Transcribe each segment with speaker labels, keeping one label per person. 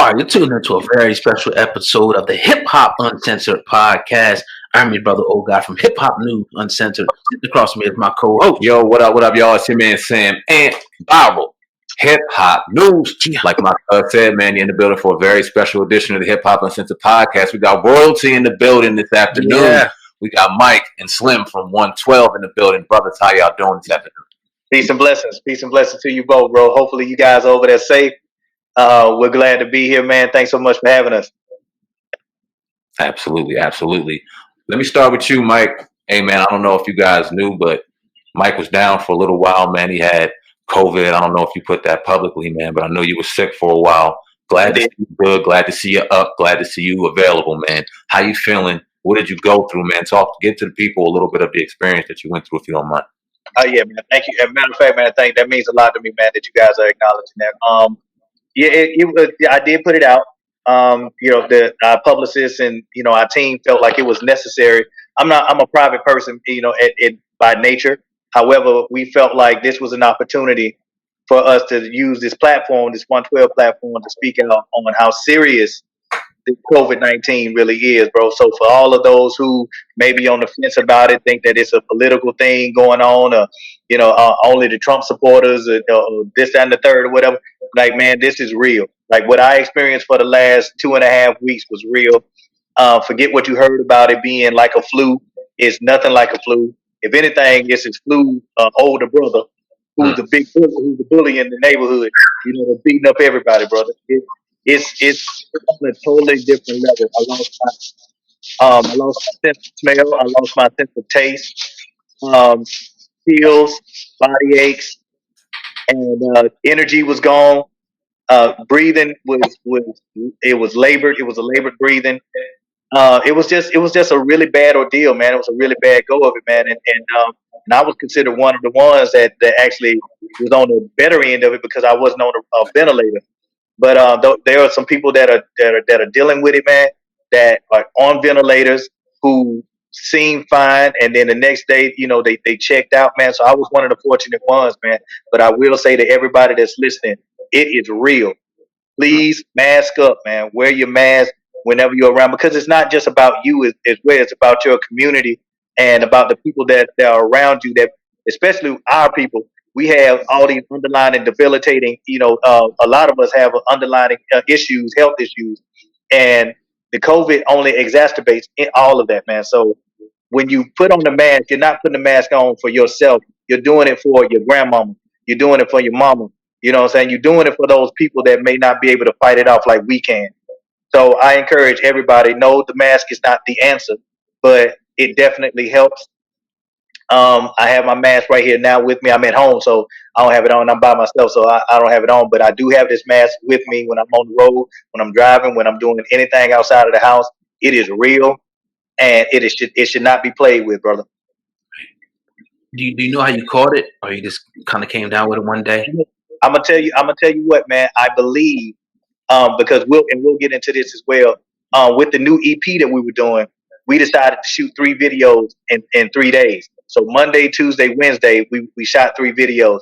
Speaker 1: All right, you're tuned into a very special episode of the Hip Hop Uncensored podcast. I'm your brother, old guy from Hip Hop News Uncensored. Sitting across from me is my co-host.
Speaker 2: Yo, what up, y'all? It's your man Sam and Viral Hip Hop News. Like my said, man, you're in the building for a very special edition of the Hip Hop Uncensored podcast. We got royalty in the building this afternoon.
Speaker 1: Yeah.
Speaker 2: We got Mike and Slim from 112 in the building. Brothers, how y'all doing this afternoon?
Speaker 3: Peace and blessings. Peace and blessings to you both, bro. Hopefully you guys are over there safe. We're glad to be here, man. Thanks so much for having us.
Speaker 2: Absolutely. Let me start with you, Mike. Hey, man, I don't know if you guys knew, but Mike was down for a little while, man. He had COVID. I don't know if you put that publicly, man, but I know you were sick for a while. Glad to see you good. Glad to see you up. Glad to see you available, man. How you feeling? What did you go through, man? Get to the people a little bit of the experience that you went through, if you don't mind.
Speaker 3: Yeah, man. Thank you. As a matter of fact, man, I think that means a lot to me, man, that you guys are acknowledging that. I did put it out. Our publicist and our team felt like it was necessary. I'm a private person, by nature. However, we felt like this was an opportunity for us to use this platform, this 112 platform, to speak out on how serious the COVID-19 really is, bro. So for all of those who may be on the fence about it, think that it's a political thing going on, or only the Trump supporters, or this that, and the third, or whatever. Like, man, this is real. Like, what I experienced for the last 2.5 weeks was real. Forget what you heard about it being like a flu. It's nothing like a flu. If anything, it's his flu older brother, who's the bully in the neighborhood. Beating up everybody, brother. It's on a totally different level. I lost my sense of smell. I lost my sense of taste. Chills, body aches, and energy was gone. Breathing was labored. It was a labored breathing. It was just a really bad ordeal, man. It was a really bad go of it, man. And I was considered one of the ones that actually was on the better end of it because I wasn't on a ventilator. But there are some people that are dealing with it, man, that are on ventilators who seem fine, and then the next day, they checked out, man. So I was one of the fortunate ones, man. But I will say to everybody that's listening, it is real. Please mask up, man. Wear your mask whenever you're around, because it's not just about you as well. It's about your community and about the people that are around you, that especially our people. We have all these underlying debilitating, a lot of us have underlying issues, health issues, and the COVID only exacerbates all of that, man. So when you put on the mask, you're not putting the mask on for yourself. You're doing it for your grandmama. You're doing it for your mama. You know what I'm saying? You're doing it for those people that may not be able to fight it off like we can. So I encourage everybody, no, the mask is not the answer, but it definitely helps. I have my mask right here now with me. I'm at home, so I don't have it on. I'm by myself, so I don't have it on. But I do have this mask with me when I'm on the road, when I'm driving, when I'm doing anything outside of the house. It is real, and it should not be played with, brother.
Speaker 1: Do you know how you caught it, or you just kind of came down with it one day?
Speaker 3: I'm gonna tell you what, man. I believe because we'll get into this as well. With the new EP that we were doing, we decided to shoot 3 videos in 3 days. So Monday, Tuesday, Wednesday, we shot 3 videos.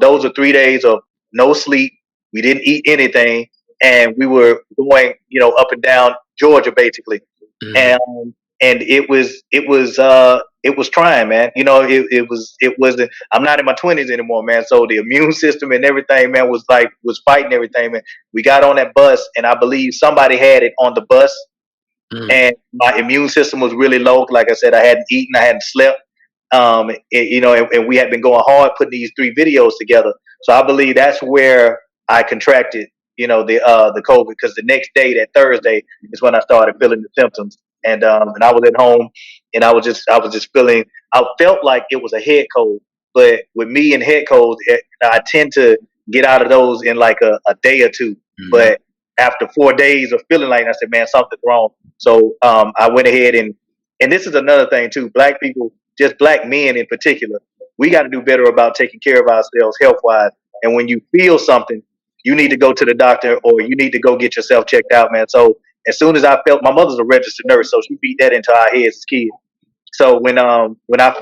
Speaker 3: Those are 3 days of no sleep. We didn't eat anything, and we were going, up and down Georgia basically. Mm-hmm. And it was trying, man. It wasn't. I'm not in my 20s anymore, man. So the immune system and everything, man, was fighting everything, man. We got on that bus, and I believe somebody had it on the bus, and my immune system was really low. Like I said, I hadn't eaten, I hadn't slept, and we had been going hard putting these 3 videos together. So I believe that's where I contracted, the COVID, because the next day, that Thursday, is when I started feeling the symptoms. And I was at home, and I was just feeling. I felt like it was a head cold, but with me and head colds, I tend to get out of those in like a day or two. Mm-hmm. But after 4 days of feeling like, I said, man, something's wrong. So I went ahead and this is another thing too. Black people, just black men in particular, we got to do better about taking care of ourselves health wise. And when you feel something, you need to go to the doctor, or you need to go get yourself checked out, man. So as soon as I felt, my mother's a registered nurse, so she beat that into our heads as kids. So when I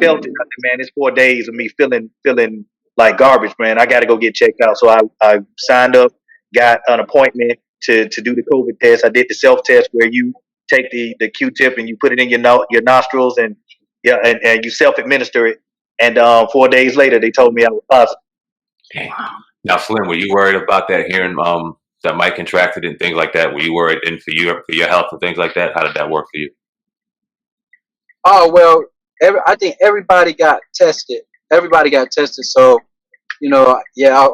Speaker 3: felt it, I said, man, it's 4 days of me feeling like garbage, man. I got to go get checked out. So I signed up, got an appointment, to do the COVID test. I did the self test where you take the Q-tip and you put it in your nostrils and and you self administer it. And 4 days later, they told me I was positive.
Speaker 2: Dang. Now, Slim, were you worried about that hearing that Mike contracted and things like that? Were you worried and for your health and things like that? How did that work for you?
Speaker 4: Oh well, I think everybody got tested. Everybody got tested. So yeah,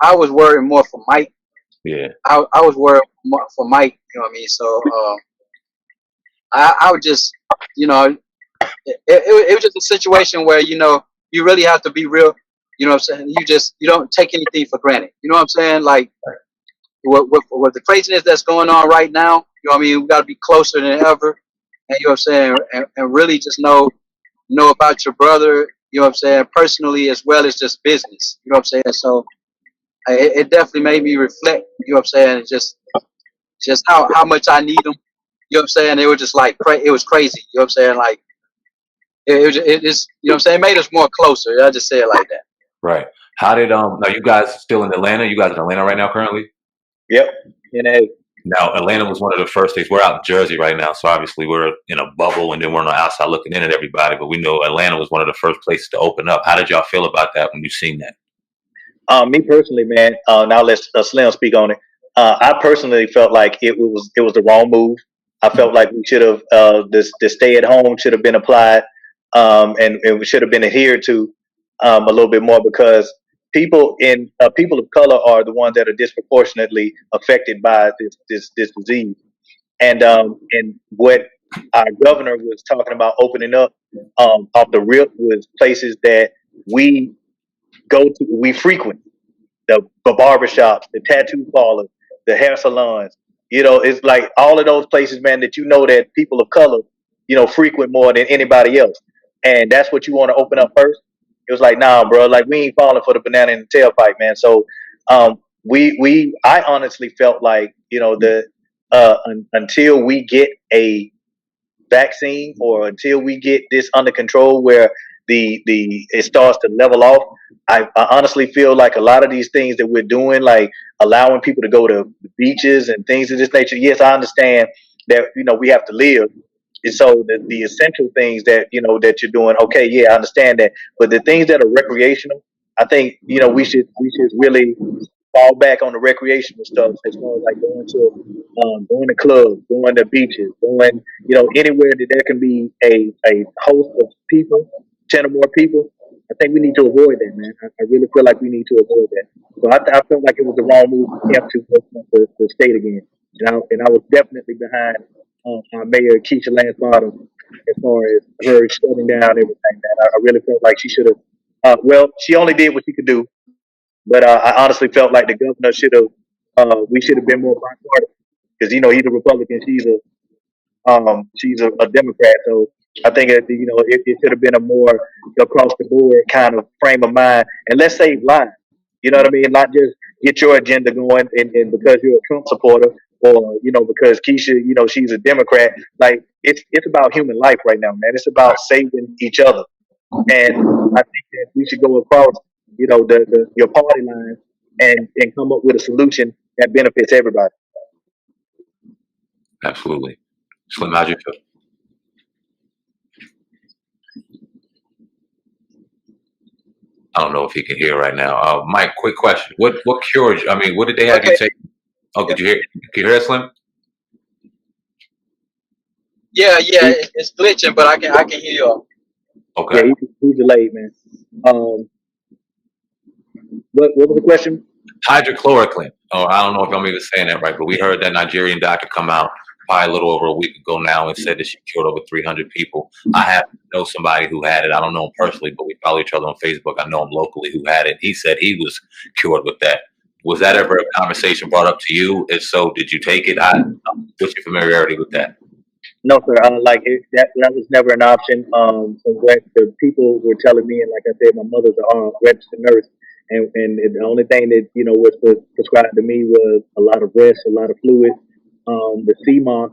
Speaker 4: I was worried more for Mike.
Speaker 2: Yeah.
Speaker 4: I was worried more for Mike. You know what I mean? So I would just, it was just a situation where you really have to be real. You know what I'm saying? You don't take anything for granted. You know what I'm saying? Like with the craziness that's going on right now, you know what I mean? We got to be closer than ever. And you know what I'm saying? And really just know about your brother, you know what I'm saying, personally as well as just business. You know what I'm saying? So it definitely made me reflect, you know what I'm saying, just how much I need them. You know what I'm saying? It was just like it was crazy. You know what I'm saying? Like it just, you know what I'm saying, it made us more closer. I just say it like that.
Speaker 2: Right. How did now you guys still in Atlanta? You guys in Atlanta right now currently?
Speaker 3: Yep.
Speaker 2: Now Atlanta was one of the first states. We're out in Jersey right now, so obviously we're in a bubble and then we're on the outside looking in at everybody, but we know Atlanta was one of the first places to open up. How did y'all feel about that when you seen that?
Speaker 3: Me personally, man. Now let Slim speak on it. I personally felt like it was the wrong move. I felt like we should have the stay at home should have been applied, and it should have been adhered to a little bit more because people of color are the ones that are disproportionately affected by this disease. And what our governor was talking about opening up off the rip was places that we we frequent the barbershops, the tattoo parlors, the hair salons. It's like all of those places, man, that that people of color, frequent more than anybody else. And that's what you want to open up first. It was like, nah, bro, like we ain't falling for the banana in the tailpipe, man. So I honestly felt like, until we get a vaccine or until we get this under control where the it starts to level off, I honestly feel like a lot of these things that we're doing, like allowing people to go to beaches and things of this nature, yes, I understand that we have to live, and so the essential things that that you're doing, okay, yeah, I understand that, but the things that are recreational, I think we should really fall back on the recreational stuff as far as like going to clubs, going to beaches, going anywhere that there can be a host of people, 10 or more people. I think we need to avoid that, man. I really feel like we need to avoid that. So I felt like it was the wrong move to attempt to open up the state again, and I was definitely behind our mayor Keisha Lance Bottom as far as her shutting down everything. Man, I really felt like she should have. Well, she only did what she could do, but I honestly felt like the governor should have. We should have been more bipartisan because he's a Republican, she's a Democrat. So I think it should have been a more across the board kind of frame of mind, and let's save lives. You know what I mean? Not just get your agenda going, and because you're a Trump supporter, or because Keisha, she's a Democrat. Like it's about human life right now, man. It's about saving each other, and I think that we should go across your party lines and come up with a solution that benefits everybody.
Speaker 2: Absolutely. Slim, how'd you feel? I don't know if he can hear right now. Mike, quick question. What cured you? I mean, what did they have you take? Oh, could you hear? Can you hear that, Slim?
Speaker 4: Yeah, it's glitching, but I can hear you.
Speaker 2: Okay.
Speaker 3: Yeah, he's delayed, man. What was the question?
Speaker 2: Hydrochloroquine. Oh, I don't know if I'm even saying that right, but we heard that Nigerian doctor come out probably a little over a week ago now and said that she cured over 300 people. I happen to know somebody who had it. I don't know him personally, but we follow each other on Facebook. I know him locally who had it. He said he was cured with that. Was that ever a conversation brought up to you? If so, did you take it? What's your familiarity with that?
Speaker 3: No, sir. That was never an option. From what the people were telling me, and like I said, my mother's a registered nurse, and the only thing that was prescribed to me was a lot of rest, a lot of fluid. The CMOS,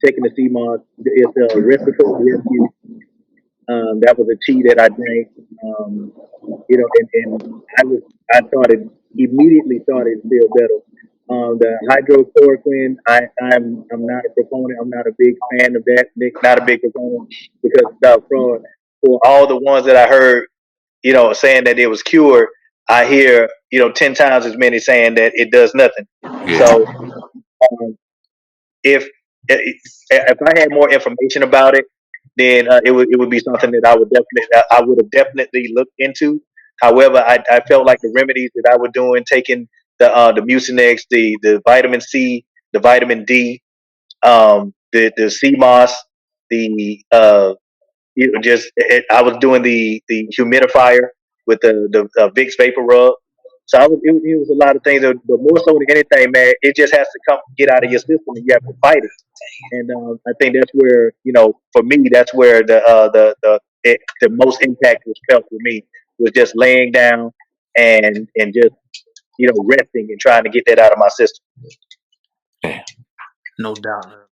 Speaker 3: taking the CMOS, it's a respiratory rescue. That was a tea that I drank. And I immediately started to feel better. The hydrochloroquine, I'm not a proponent. I'm not a big fan of that. Not a big proponent because for all the ones that I heard, saying that it was cured, I hear 10 times as many saying that it does nothing.
Speaker 2: Yeah.
Speaker 3: So um, if I had more information about it, then it would be something that I would have definitely looked into. However, I felt like the remedies that I was doing, taking the Mucinex, the vitamin C, the vitamin D, the CMOS, the I was doing the humidifier with the Vicks vapor rub. So it was a lot of things, but more so than anything, man, it just has to get out of your system, and you have to fight it. And I think that's where, for me, that's where the most impact was felt for me, was just laying down and just resting and trying to get that out of my system.
Speaker 1: No doubt.